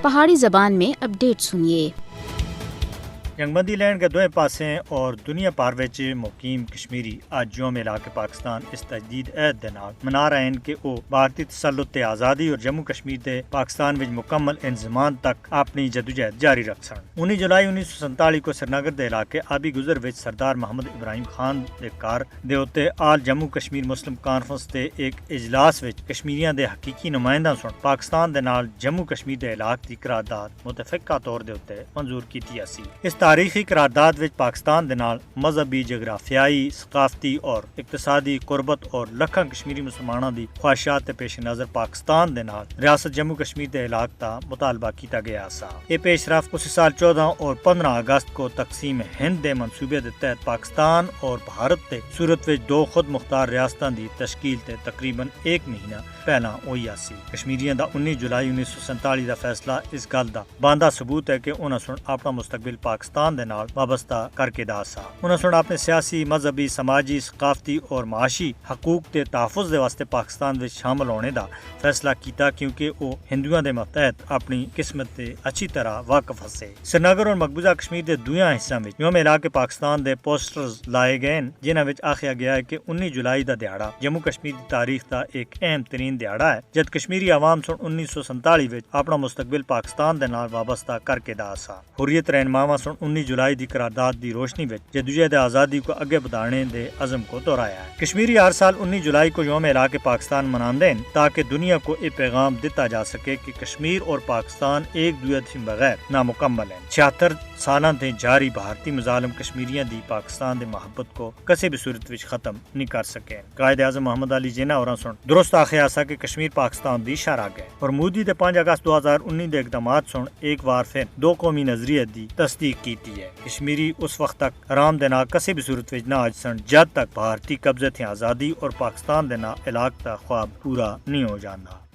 پہاڑی زبان میں اپڈیٹ سنیے۔ جنگبندی لینڈ کے دوئے پاسیں اور دنیا پار وچ مقیم کشمیری اج یوم علاقے پاکستان اس تجدید عہد دے نال منا رہے ہیں کہ وہ بھارتی تسلط تے آزادی اور جموں کشمیر تے پاکستان وچ مکمل انضمام تک اپنی جدوجہد جاری رکھ سن۔ 19 جولائی 1947 کو سری نگر دے علاقے آبی گزر وچ سردار محمد ابراہیم خان دے کار دے اوتے آل جموں کشمیر مسلم کانفرنس تے ایک اجلاس وچ کشمیریاں دے حقیقی نمائنداں سن پاکستان دے نال جموں کشمیر دے علاقے دی قرارداد متفقہ طور دے اوتے منظور کیتی اسی۔ اس تاریخی قرارداد وچ پاکستان دے نال مذہبی، جغرافیائی، ثقافتی اور اقتصادی قربت اور لکھاں کشمیری مسلماناں دی خواہشات کے پیش نظر پاکستان دے نال ریاست جموں کشمیر دے علاقے دا مطالبہ کیتا گیا سا۔ یہ پیش رفت اسی سال 14 اور 15 اگست کو تقسیم ہند دے منصوبے دے تحت پاکستان اور بھارت تے صورت وچ دو خود مختار ریاستاں دی تشکیل تے تقریباً ایک مہینہ پہلا ہوئی سی۔ کشمیریاں دا 19 جولائی 1947 دا فیصلہ اس گل دا باندھا ثبوت ہے کہ انہاں سن اپنا مستقبل پاکستان دے نال وابستہ کر کے دا سا۔ انہاں سن اپنے سیاسی، مذہبی، سماجی، ثقافتی اور معاشی حقوق تے تحفظ دے واسطے پاکستان وچ شامل ہونے دا فیصلہ کیتا کیونکہ وہ ہندوؤں دے ماتحت اپنی قسمت تے اچھی طرح واقف ہسے۔ سری نگر اور مقبوضہ کشمیر دے دویاں حصوں وچ یوم علاقے پاکستان دے پوسٹرز لائے گئے جنہاں وچ آکھیا گیا ہے کہ 19 جولائی دا دیہڑا جموں کشمیر دی تاریخ دا ایک اہم ترین دیہڑا ہے جد کشمیری عوام سن 1947 وچ اپنا مستقبل پاکستان دے نال وابستہ کر کے دا سا۔ حریت رہنماواں سن 19 جولائی دی قرارداد دی روشنی وچ جدوجہد آزادی کو اگے بڑھانے دے عزم کو دہرایا ہے۔ کشمیری ہر سال 19 جولائی کو یوم علاقے پاکستان مناندے ہیں تاکہ دنیا کو یہ پیغام دیتا جا سکے کہ کشمیر اور پاکستان ایک دوسرے کے بغیر نامکمل ہیں۔ 76 سالاں تے جاری بھارتی مظالم کشمیریاں دی پاکستان دے محبت کو کسی بھی صورت وچ ختم نہیں کر سکے۔ قائد اعظم محمد علی جناح اور سن درست آخیا سا کہ کشمیر پاکستان دی شاہراہ ہے اور مودی دے 5 اگست 2019 دے اقدامات سن ایک بار پھر دو قومی نظریے دی تصدیق کیتی ہے۔ کشمیری اس وقت تک آرام دے نال کسی بھی صورت وچ نہ آج سن جد تک بھارتی قبضے تھی آزادی اور پاکستان دے نال علاقے دا خواب پورا نہیں ہو جانا۔